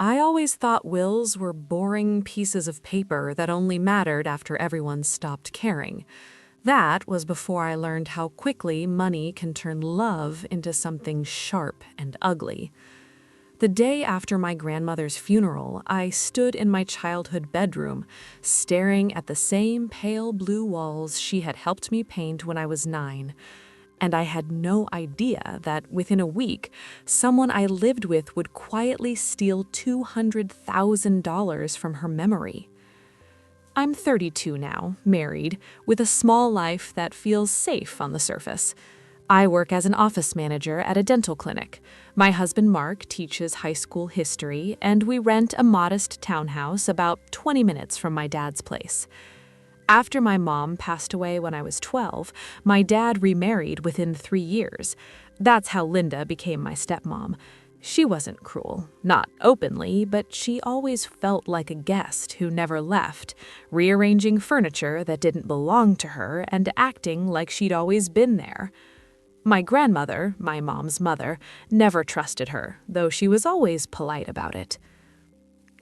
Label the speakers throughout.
Speaker 1: I always thought wills were boring pieces of paper that only mattered after everyone stopped caring. That was before I learned how quickly money can turn love into something sharp and ugly. The day after my grandmother's funeral, I stood in my childhood bedroom, staring at the same pale blue walls she had helped me paint when I was 9. And I had no idea that within a week, someone I lived with would quietly steal $200,000 from her memory. I'm 32 now, married, with a small life that feels safe on the surface. I work as an office manager at a dental clinic. My husband Mark teaches high school history, and we rent a modest townhouse about 20 minutes from my dad's place. After my mom passed away when I was 12, my dad remarried within 3 years. That's how Linda became my stepmom. She wasn't cruel, not openly, but she always felt like a guest who never left, rearranging furniture that didn't belong to her and acting like she'd always been there. My grandmother, my mom's mother, never trusted her, though she was always polite about it.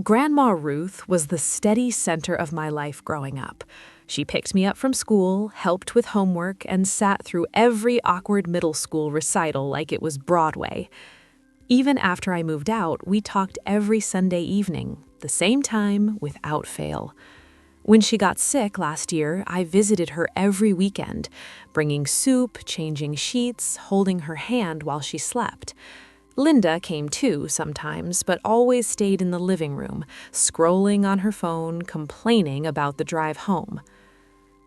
Speaker 1: Grandma Ruth was the steady center of my life growing up. She picked me up from school, helped with homework, and sat through every awkward middle school recital like it was Broadway. Even after I moved out, we talked every Sunday evening, the same time, without fail. When she got sick last year, I visited her every weekend, bringing soup, changing sheets, holding her hand while she slept. Linda came too sometimes, but always stayed in the living room, scrolling on her phone, complaining about the drive home.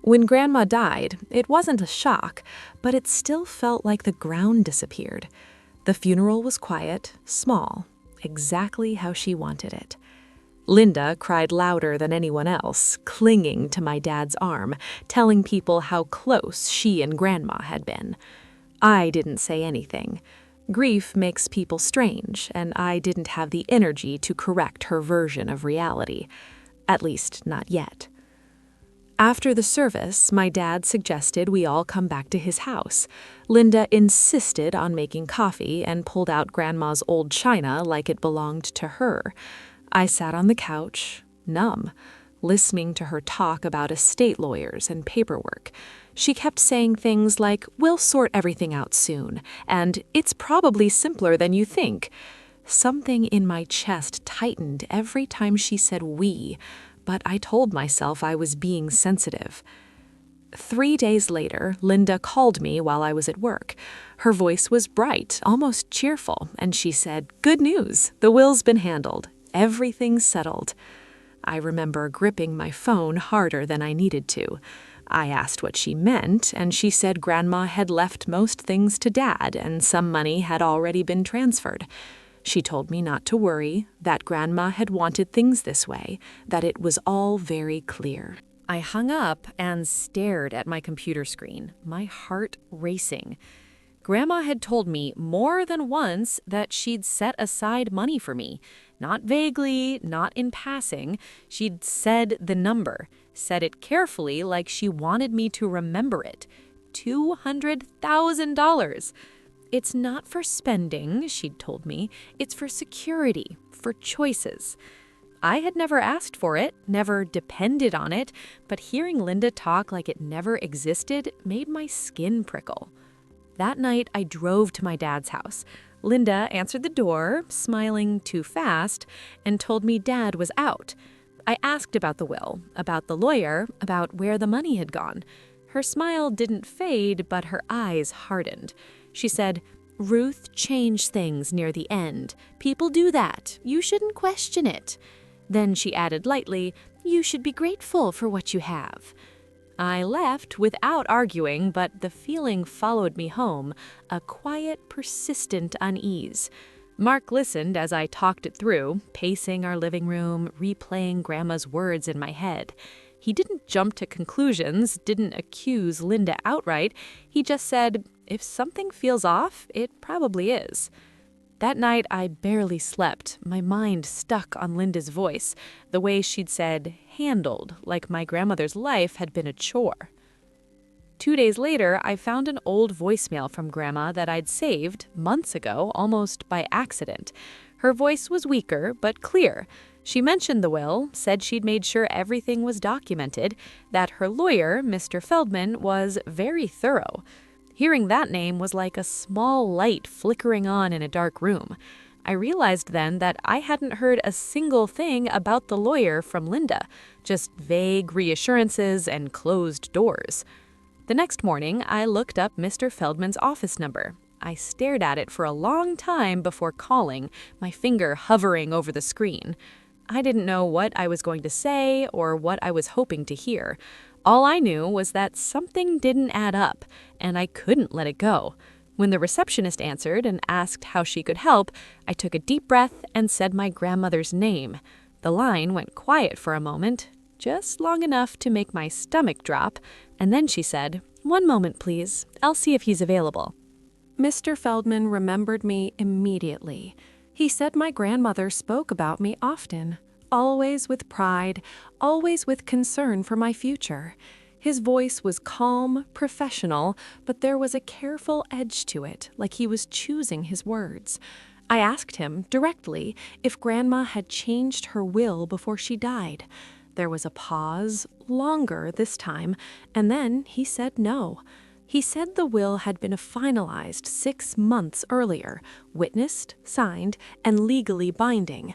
Speaker 1: When Grandma died, it wasn't a shock, but it still felt like the ground disappeared. The funeral was quiet, small, exactly how she wanted it. Linda cried louder than anyone else, clinging to my dad's arm, telling people how close she and Grandma had been. I didn't say anything. Grief makes people strange, and I didn't have the energy to correct her version of reality. At least, not yet. After the service, my dad suggested we all come back to his house. Linda insisted on making coffee and pulled out Grandma's old china like it belonged to her. I sat on the couch, numb, listening to her talk about estate lawyers and paperwork. She kept saying things like, "We'll sort everything out soon," and "It's probably simpler than you think." Something in my chest tightened every time she said "we," but I told myself I was being sensitive. 3 days later, Linda called me while I was at work. Her voice was bright, almost cheerful, and she said, "Good news, the will's been handled. Everything's settled." I remember gripping my phone harder than I needed to. I asked what she meant, and she said Grandma had left most things to Dad, and some money had already been transferred. She told me not to worry, that Grandma had wanted things this way, that it was all very clear. I hung up and stared at my computer screen, my heart racing. Grandma had told me more than once that she'd set aside money for me. Not vaguely, not in passing. She'd said the number, said it carefully like she wanted me to remember it. $200,000. It's not for spending, she'd told me. It's for security, for choices. I had never asked for it, never depended on it, but hearing Linda talk like it never existed made my skin prickle. That night, I drove to my dad's house. Linda answered the door, smiling too fast, and told me Dad was out. I asked about the will, about the lawyer, about where the money had gone. Her smile didn't fade, but her eyes hardened. She said, "Ruth changed things near the end. People do that. You shouldn't question it." Then she added lightly, "You should be grateful for what you have." I left without arguing, but the feeling followed me home, a quiet, persistent unease. Mark listened as I talked it through, pacing our living room, replaying Grandma's words in my head. He didn't jump to conclusions, didn't accuse Linda outright. He just said, "If something feels off, it probably is." That night, I barely slept, my mind stuck on Linda's voice, the way she'd said, handled, like my grandmother's life had been a chore. 2 days later, I found an old voicemail from Grandma that I'd saved months ago, almost by accident. Her voice was weaker but clear. She mentioned the will, said she'd made sure everything was documented, that her lawyer, Mr. Feldman, was very thorough. Hearing that name was like a small light flickering on in a dark room. I realized then that I hadn't heard a single thing about the lawyer from Linda, just vague reassurances and closed doors. The next morning, I looked up Mr. Feldman's office number. I stared at it for a long time before calling, my finger hovering over the screen. I didn't know what I was going to say or what I was hoping to hear. All I knew was that something didn't add up, and I couldn't let it go. When the receptionist answered and asked how she could help, I took a deep breath and said my grandmother's name. The line went quiet for a moment, just long enough to make my stomach drop, and then she said, "One moment, please. I'll see if he's available." Mr. Feldman remembered me immediately. He said my grandmother spoke about me often, always with pride, always with concern for my future. His voice was calm, professional, but there was a careful edge to it, like he was choosing his words. I asked him directly if Grandma had changed her will before she died. There was a pause, longer this time, and then he said no. He said the will had been finalized 6 months earlier, witnessed, signed, and legally binding.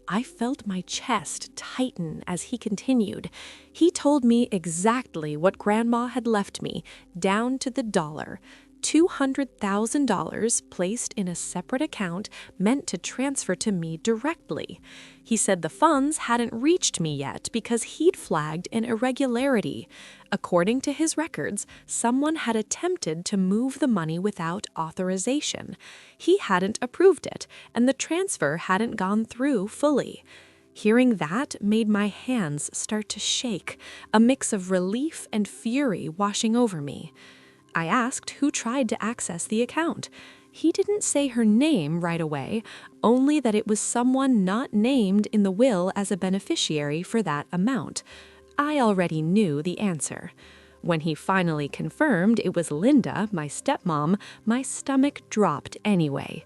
Speaker 1: I felt my chest tighten as he continued. He told me exactly what Grandma had left me, down to the dollar. $200,000 placed in a separate account meant to transfer to me directly. He said the funds hadn't reached me yet because he'd flagged an irregularity. According to his records, someone had attempted to move the money without authorization. He hadn't approved it, and the transfer hadn't gone through fully. Hearing that made my hands start to shake, a mix of relief and fury washing over me. I asked who tried to access the account. He didn't say her name right away, only that it was someone not named in the will as a beneficiary for that amount. I already knew the answer. When he finally confirmed it was Linda, my stepmom, my stomach dropped anyway.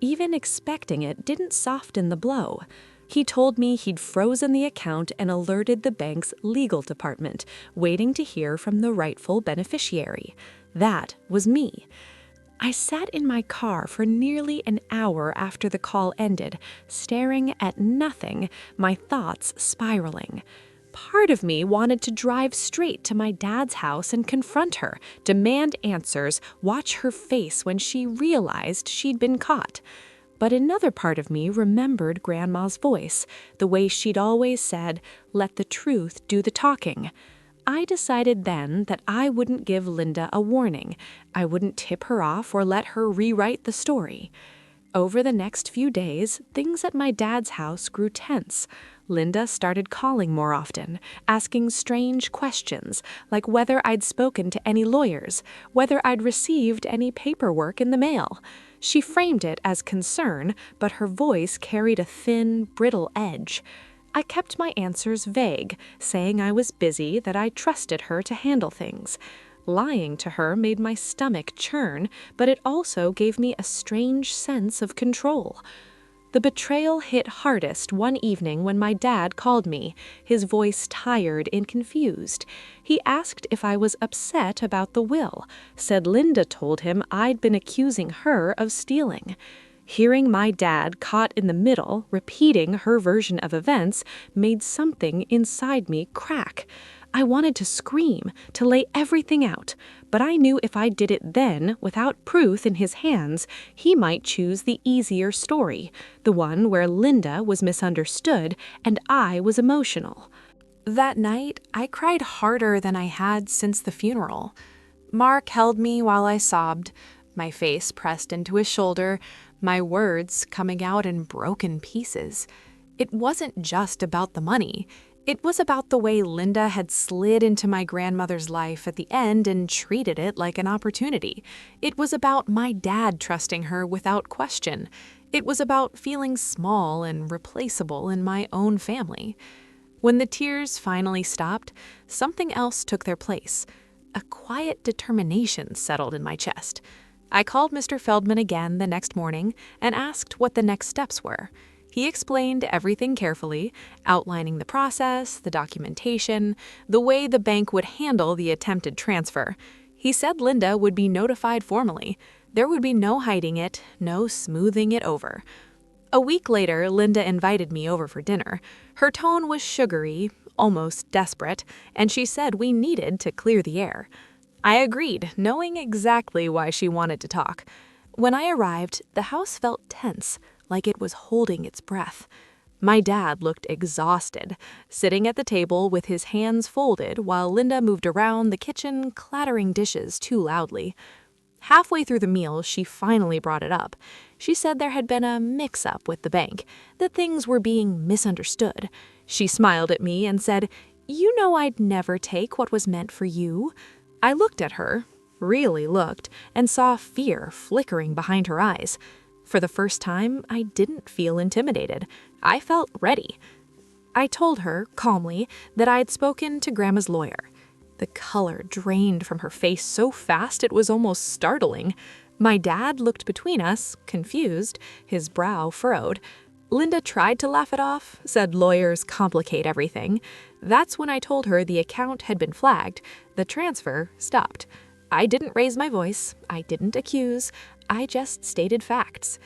Speaker 1: Even expecting it didn't soften the blow. He told me he'd frozen the account and alerted the bank's legal department, waiting to hear from the rightful beneficiary. That was me. I sat in my car for nearly an hour after the call ended, staring at nothing, my thoughts spiraling. Part of me wanted to drive straight to my dad's house and confront her, demand answers, watch her face when she realized she'd been caught. But another part of me remembered Grandma's voice, the way she'd always said, "Let the truth do the talking." I decided then that I wouldn't give Linda a warning. I wouldn't tip her off or let her rewrite the story. Over the next few days, things at my dad's house grew tense. Linda started calling more often, asking strange questions, like whether I'd spoken to any lawyers, whether I'd received any paperwork in the mail. She framed it as concern, but her voice carried a thin, brittle edge. I kept my answers vague, saying I was busy, that I trusted her to handle things. Lying to her made my stomach churn, but it also gave me a strange sense of control. The betrayal hit hardest one evening when my dad called me, his voice tired and confused. He asked if I was upset about the will, said Linda told him I'd been accusing her of stealing. Hearing my dad caught in the middle, repeating her version of events, made something inside me crack. I wanted to scream, to lay everything out, but I knew if I did it then, without proof in his hands, he might choose the easier story, the one where Linda was misunderstood and I was emotional. That night, I cried harder than I had since the funeral. Mark held me while I sobbed, my face pressed into his shoulder, my words coming out in broken pieces. It wasn't just about the money. It was about the way Linda had slid into my grandmother's life at the end and treated it like an opportunity. It was about my dad trusting her without question. It was about feeling small and replaceable in my own family. When the tears finally stopped, something else took their place. A quiet determination settled in my chest. I called Mr. Feldman again the next morning and asked what the next steps were. He explained everything carefully, outlining the process, the documentation, the way the bank would handle the attempted transfer. He said Linda would be notified formally. There would be no hiding it, no smoothing it over. A week later, Linda invited me over for dinner. Her tone was sugary, almost desperate, and she said we needed to clear the air. I agreed, knowing exactly why she wanted to talk. When I arrived, the house felt tense, like it was holding its breath. My dad looked exhausted, sitting at the table with his hands folded while Linda moved around the kitchen, clattering dishes too loudly. Halfway through the meal, she finally brought it up. She said there had been a mix-up with the bank, that things were being misunderstood. She smiled at me and said, "You know I'd never take what was meant for you." I looked at her, really looked, and saw fear flickering behind her eyes. For the first time, I didn't feel intimidated. I felt ready. I told her, calmly, that I had spoken to Grandma's lawyer. The color drained from her face so fast it was almost startling. My dad looked between us, confused, his brow furrowed. Linda tried to laugh it off, said lawyers complicate everything. That's when I told her the account had been flagged. The transfer stopped. I didn't raise my voice. I didn't accuse. I just stated facts.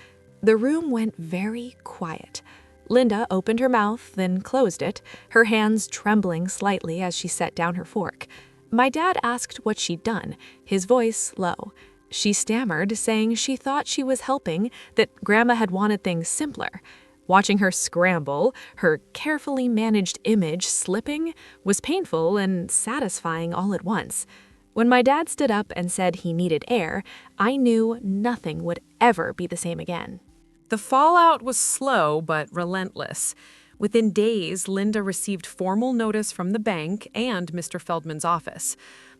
Speaker 1: The room went very quiet. Linda opened her mouth, then closed it, her hands trembling slightly as she set down her fork. My dad asked what she'd done, his voice low. She stammered, saying she thought she was helping, that Grandma had wanted things simpler. Watching her scramble, her carefully managed image slipping, was painful and satisfying all at once. When my dad stood up and said he needed air, I knew nothing would ever be the same again. The fallout was slow but relentless. Within days, Linda received formal notice from the bank and Mr. Feldman's office.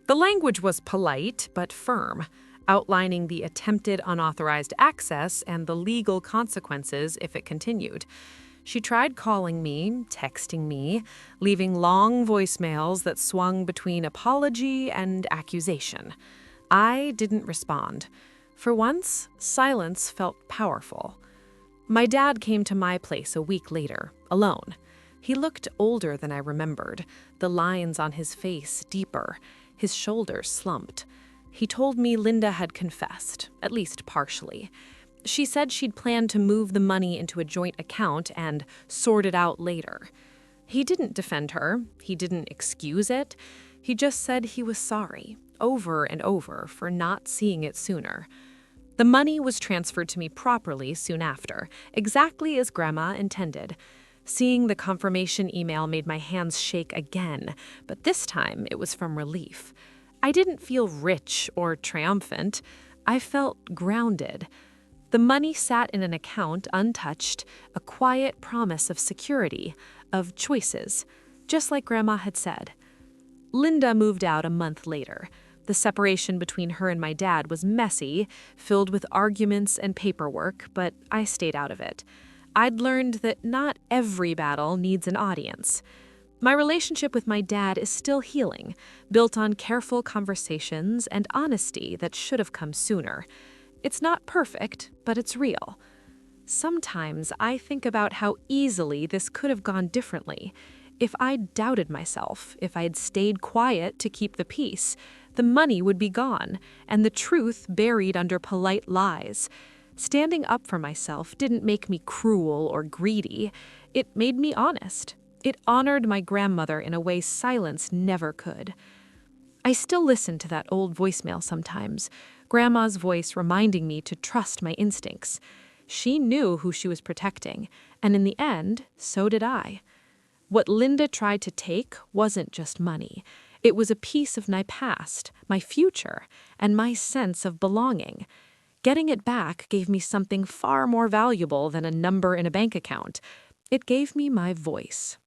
Speaker 1: The language was polite but firm, outlining the attempted unauthorized access and the legal consequences if it continued. She tried calling me, texting me, leaving long voicemails that swung between apology and accusation. I didn't respond. For once, silence felt powerful. My dad came to my place a week later, alone. He looked older than I remembered, the lines on his face deeper, his shoulders slumped. He told me Linda had confessed, at least partially. She said she'd planned to move the money into a joint account and sort it out later. He didn't defend her. He didn't excuse it. He just said he was sorry, over and over, for not seeing it sooner. The money was transferred to me properly soon after, exactly as Grandma intended. Seeing the confirmation email made my hands shake again, but this time it was from relief. I didn't feel rich or triumphant. I felt grounded. The money sat in an account untouched, a quiet promise of security, of choices, just like Grandma had said. Linda moved out a month later. The separation between her and my dad was messy, filled with arguments and paperwork, but I stayed out of it. I'd learned that not every battle needs an audience. My relationship with my dad is still healing, built on careful conversations and honesty that should have come sooner. It's not perfect, but it's real. Sometimes I think about how easily this could have gone differently. If I'd doubted myself, if I'd stayed quiet to keep the peace, the money would be gone, and the truth buried under polite lies. Standing up for myself didn't make me cruel or greedy. It made me honest. It honored my grandmother in a way silence never could. I still listen to that old voicemail sometimes, Grandma's voice reminding me to trust my instincts. She knew who she was protecting, and in the end, so did I. What Linda tried to take wasn't just money. It was a piece of my past, my future, and my sense of belonging. Getting it back gave me something far more valuable than a number in a bank account. It gave me my voice.